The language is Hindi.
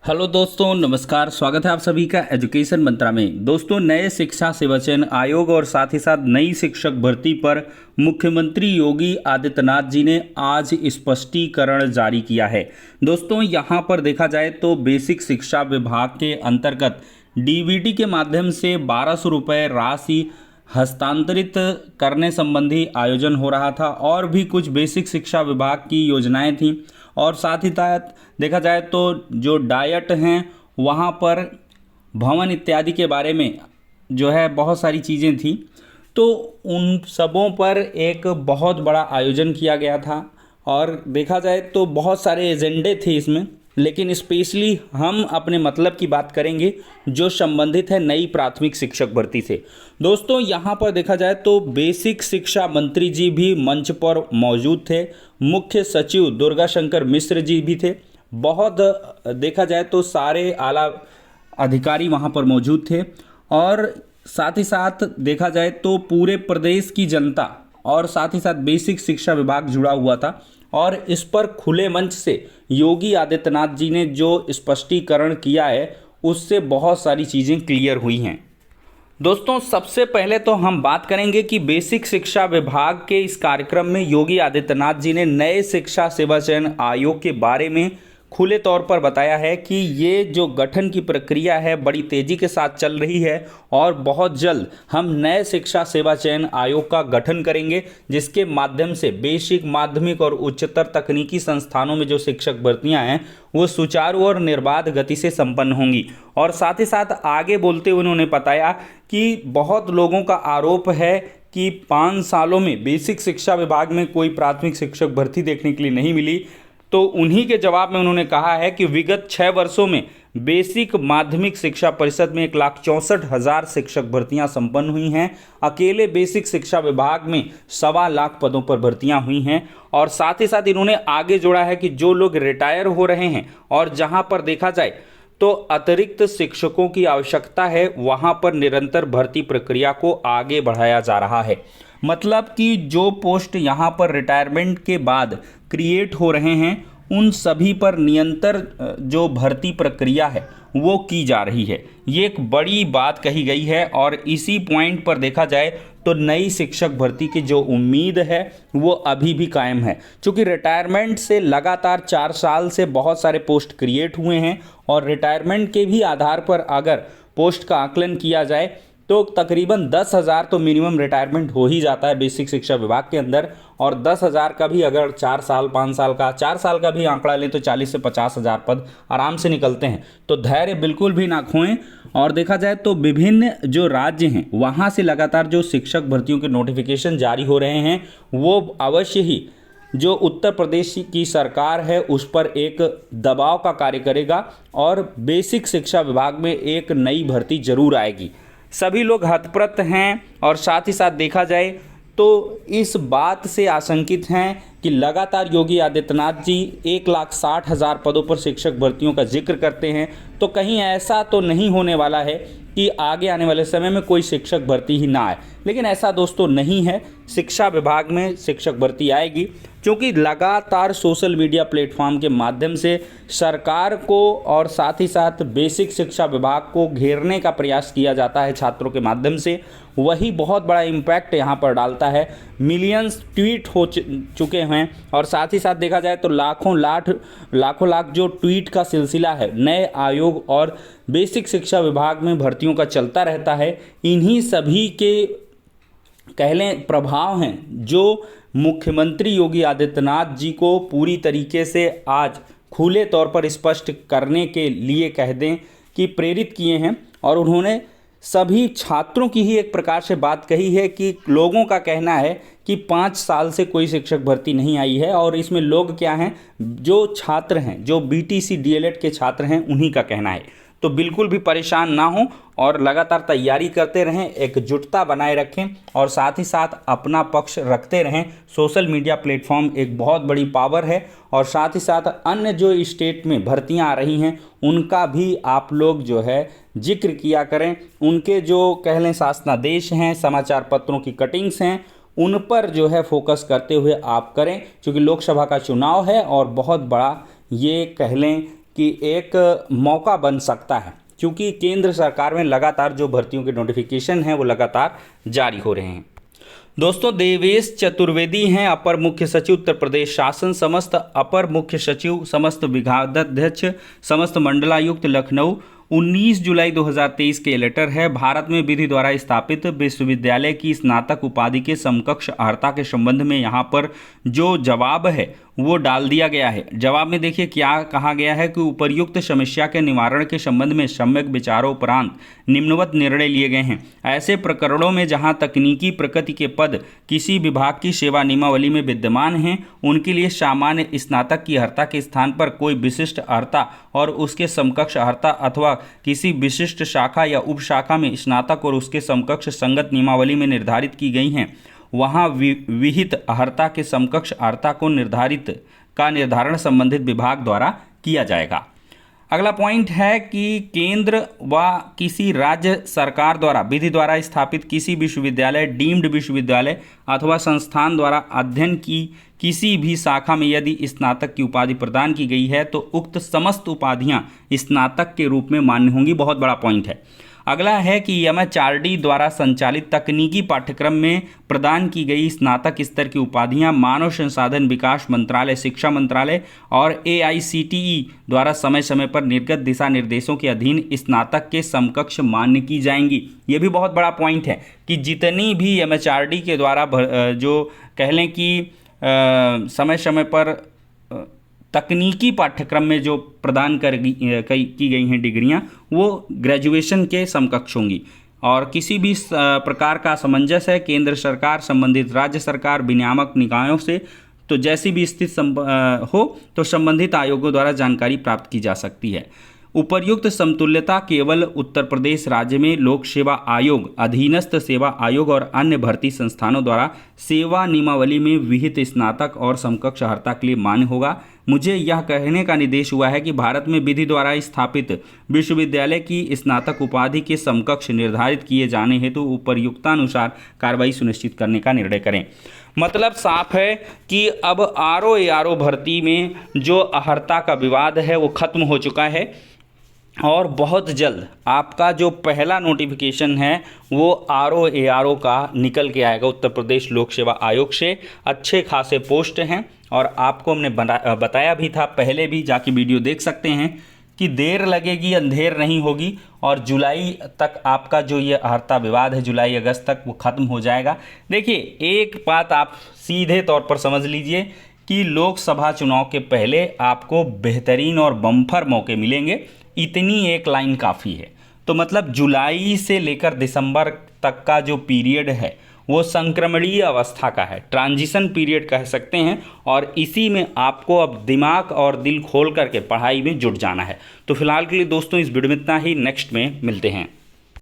हेलो दोस्तों, नमस्कार। स्वागत है आप सभी का एजुकेशन मंत्रा में। दोस्तों, नए शिक्षा सेवा चयन आयोग और साथ ही साथ नई शिक्षक भर्ती पर मुख्यमंत्री योगी आदित्यनाथ जी ने आज स्पष्टीकरण जारी किया है। दोस्तों, यहां पर देखा जाए तो बेसिक शिक्षा विभाग के अंतर्गत डीबीटी के माध्यम से 1200 रुपये राशि हस्तांतरित करने संबंधी आयोजन हो रहा था और भी कुछ बेसिक शिक्षा विभाग की योजनाएं थीं और साथ ही साथ देखा जाए तो जो डाइट हैं वहाँ पर भवन इत्यादि के बारे में जो है बहुत सारी चीज़ें थी। तो उन सबों पर एक बहुत बड़ा आयोजन किया गया था और देखा जाए तो बहुत सारे एजेंडे थे इसमें, लेकिन स्पेशली हम अपने मतलब की बात करेंगे जो संबंधित है नई प्राथमिक शिक्षक भर्ती से। दोस्तों, यहाँ पर देखा जाए तो बेसिक शिक्षा मंत्री जी भी मंच पर मौजूद थे, मुख्य सचिव दुर्गा शंकर मिश्र जी भी थे, बहुत देखा जाए तो सारे आला अधिकारी वहाँ पर मौजूद थे और साथ ही साथ देखा जाए तो पूरे प्रदेश की जनता और साथ ही साथ बेसिक शिक्षा विभाग जुड़ा हुआ था और इस पर खुले मंच से योगी आदित्यनाथ जी ने जो स्पष्टीकरण किया है उससे बहुत सारी चीज़ें क्लियर हुई हैं। दोस्तों, सबसे पहले तो हम बात करेंगे कि बेसिक शिक्षा विभाग के इस कार्यक्रम में योगी आदित्यनाथ जी ने नए शिक्षा सेवा चयन आयोग के बारे में खुले तौर पर बताया है कि ये जो गठन की प्रक्रिया है बड़ी तेज़ी के साथ चल रही है और बहुत जल्द हम नए शिक्षा सेवा चयन आयोग का गठन करेंगे, जिसके माध्यम से बेसिक, माध्यमिक और उच्चतर तकनीकी संस्थानों में जो शिक्षक भर्तियां हैं वो सुचारू और निर्बाध गति से संपन्न होंगी। और साथ ही साथ आगे बोलते हुए उन्होंने बताया कि बहुत लोगों का आरोप है कि 5 सालों में बेसिक शिक्षा विभाग में कोई प्राथमिक शिक्षक भर्ती देखने के लिए नहीं मिली। तो उन्हीं के जवाब में उन्होंने कहा है कि विगत 6 वर्षों में बेसिक माध्यमिक शिक्षा परिषद में 1,64,000 शिक्षक भर्तियां संपन्न हुई हैं। अकेले बेसिक शिक्षा विभाग में 1.25 लाख पदों पर भर्तियां हुई हैं। और साथ ही साथ इन्होंने आगे जोड़ा है कि जो लोग रिटायर हो रहे हैं और जहां पर देखा जाए तो अतिरिक्त शिक्षकों की आवश्यकता है, वहां पर निरंतर भर्ती प्रक्रिया को आगे बढ़ाया जा रहा है। मतलब कि जो पोस्ट यहाँ पर रिटायरमेंट के बाद क्रिएट हो रहे हैं उन सभी पर निरंतर जो भर्ती प्रक्रिया है वो की जा रही है। ये एक बड़ी बात कही गई है और इसी पॉइंट पर देखा जाए तो नई शिक्षक भर्ती की जो उम्मीद है वो अभी भी कायम है, क्योंकि रिटायरमेंट से लगातार 4 साल से बहुत सारे पोस्ट क्रिएट हुए हैं और रिटायरमेंट के भी आधार पर अगर पोस्ट का आकलन किया जाए तो तकरीबन 10,000 तो मिनिमम रिटायरमेंट हो ही जाता है बेसिक शिक्षा विभाग के अंदर। और 10,000 का भी अगर 4 साल 5 साल का 4 साल का भी आंकड़ा लें तो 40 से 50,000 पद आराम से निकलते हैं। तो धैर्य बिल्कुल भी ना खोएं। और देखा जाए तो विभिन्न जो राज्य हैं वहाँ से लगातार जो शिक्षक भर्तियों के नोटिफिकेशन जारी हो रहे हैं वो अवश्य ही जो उत्तर प्रदेश की सरकार है उस पर एक दबाव का कार्य करेगा और बेसिक शिक्षा विभाग में एक नई भर्ती जरूर आएगी। सभी लोग हतप्रत हैं और साथ ही साथ देखा जाए तो इस बात से आशंकित हैं कि लगातार योगी आदित्यनाथ जी 1,60,000 पदों पर शिक्षक भर्तियों का जिक्र करते हैं, तो कहीं ऐसा तो नहीं होने वाला है कि आगे आने वाले समय में कोई शिक्षक भर्ती ही ना आए। लेकिन ऐसा दोस्तों नहीं है, शिक्षा विभाग में शिक्षक भर्ती आएगी, क्योंकि लगातार सोशल मीडिया प्लेटफॉर्म के माध्यम से सरकार को और साथ ही साथ बेसिक शिक्षा विभाग को घेरने का प्रयास किया जाता है छात्रों के माध्यम से। वही बहुत बड़ा इम्पैक्ट यहाँ पर डालता है। मिलियंस ट्वीट हो चुके हैं और साथ ही साथ देखा जाए तो लाखों लाख जो ट्वीट का सिलसिला है नए आयोग और बेसिक शिक्षा विभाग में भर्तियों का चलता रहता है। इन्हीं सभी के कह लें प्रभाव हैं जो मुख्यमंत्री योगी आदित्यनाथ जी को पूरी तरीके से आज खुले तौर पर स्पष्ट करने के लिए कह दें कि प्रेरित किए हैं। और उन्होंने सभी छात्रों की ही एक प्रकार से बात कही है कि लोगों का कहना है कि 5 साल से कोई शिक्षक भर्ती नहीं आई है और इसमें लोग क्या हैं, जो छात्र हैं, जो बीटीसी डीएलएड के छात्र हैं, उन्हीं का कहना है। तो बिल्कुल भी परेशान ना हो और लगातार तैयारी करते रहें, एकजुटता बनाए रखें और साथ ही साथ अपना पक्ष रखते रहें। सोशल मीडिया प्लेटफॉर्म एक बहुत बड़ी पावर है और साथ ही साथ अन्य जो स्टेट में भर्तियां आ रही हैं उनका भी आप लोग जो है जिक्र किया करें। उनके जो कह लें शासनादेश हैं, समाचार पत्रों की कटिंग्स हैं, उन पर जो है फोकस करते हुए आप करें, क्योंकि लोकसभा का चुनाव है और बहुत बड़ा ये कह लें कि एक मौका बन सकता है, क्योंकि केंद्र सरकार में लगातार जो भर्तियों के नोटिफिकेशन हैं वो लगातार जारी हो रहे हैं। दोस्तों, देवेश चतुर्वेदी हैं अपर मुख्य सचिव उत्तर प्रदेश शासन, समस्त अपर मुख्य सचिव, समस्त विभागाध्यक्ष, समस्त मंडलायुक्त लखनऊ। 19 जुलाई 2023 के लेटर है। भारत में विधि द्वारा स्थापित विश्वविद्यालय की स्नातक उपाधि के समकक्ष अर्हता के संबंध में यहाँ पर जो जवाब है वो डाल दिया गया है। जवाब में देखिए क्या कहा गया है कि उपर्युक्त समस्या के निवारण के संबंध में सम्यक विचारों उपरांत निम्नवत निर्णय लिए गए हैं। ऐसे प्रकरणों में जहां तकनीकी प्रकृति के पद किसी विभाग की सेवा नियमावली में विद्यमान हैं, उनके लिए सामान्य स्नातक की अर्हता के स्थान पर कोई विशिष्ट अर्हता और उसके समकक्ष अर्हता अथवा किसी विशिष्ट शाखा या उपशाखा में स्नातक और उसके समकक्ष संगत नियमावली में निर्धारित की गई हैं, वहाँ विहित अर्हता के समकक्ष अर्हता को निर्धारण संबंधित विभाग द्वारा किया जाएगा। अगला पॉइंट है कि केंद्र व किसी राज्य सरकार द्वारा विधि द्वारा स्थापित किसी विश्वविद्यालय, डीम्ड विश्वविद्यालय अथवा संस्थान द्वारा अध्ययन की किसी भी शाखा में यदि स्नातक की उपाधि प्रदान की गई है तो उक्त समस्त उपाधियां स्नातक के रूप में मान्य होंगी। बहुत बड़ा पॉइंट है। अगला है कि MHRD द्वारा संचालित तकनीकी पाठ्यक्रम में प्रदान की गई स्नातक स्तर की उपाधियां मानव संसाधन विकास मंत्रालय, शिक्षा मंत्रालय और AICTE द्वारा समय समय पर निर्गत दिशा निर्देशों के अधीन स्नातक के समकक्ष मान्य की जाएंगी। ये भी बहुत बड़ा पॉइंट है कि जितनी भी MHRD के द्वारा जो कह लें कि समय समय पर तकनीकी पाठ्यक्रम में जो प्रदान की गई हैं डिग्रियां, वो ग्रेजुएशन के समकक्ष होंगी। और किसी भी प्रकार का असमंजस है केंद्र सरकार संबंधित राज्य सरकार विनियामक निकायों से, तो जैसी भी स्थिति हो तो संबंधित आयोगों द्वारा जानकारी प्राप्त की जा सकती है। उपर्युक्त समतुल्यता केवल उत्तर प्रदेश राज्य में लोक सेवा आयोग, अधीनस्थ सेवा आयोग और अन्य भर्ती संस्थानों द्वारा सेवा नियमावली में विहित स्नातक और समकक्ष अर्हता के लिए मान्य होगा। मुझे यह कहने का निर्देश हुआ है कि भारत में विधि द्वारा स्थापित विश्वविद्यालय की स्नातक उपाधि के समकक्ष निर्धारित किए जाने हेतु उपर्युक्तानुसार कार्रवाई सुनिश्चित करने का निर्णय करें। मतलब साफ है कि अब RO भर्ती में जो अर्हता का विवाद है वो खत्म हो चुका है और बहुत जल्द आपका जो पहला नोटिफिकेशन है वो RO का निकल के आएगा उत्तर प्रदेश लोक सेवा आयोग से। अच्छे खासे पोस्ट हैं और आपको हमने बताया भी था पहले भी, जाके वीडियो देख सकते हैं कि देर लगेगी अंधेर नहीं होगी और जुलाई तक आपका जो ये अर्हता विवाद है, जुलाई अगस्त तक वो ख़त्म हो जाएगा। देखिए, एक बात आप सीधे तौर पर समझ लीजिए कि लोकसभा चुनाव के पहले आपको बेहतरीन और बम्पर मौके मिलेंगे, इतनी एक लाइन काफ़ी है। तो मतलब जुलाई से लेकर दिसंबर तक का जो पीरियड है वो संक्रमणीय अवस्था का है, ट्रांजिशन पीरियड कह सकते हैं, और इसी में आपको अब दिमाग और दिल खोल करके पढ़ाई में जुट जाना है। तो फिलहाल के लिए दोस्तों इस वीडियो में इतना ही, नेक्स्ट में मिलते हैं।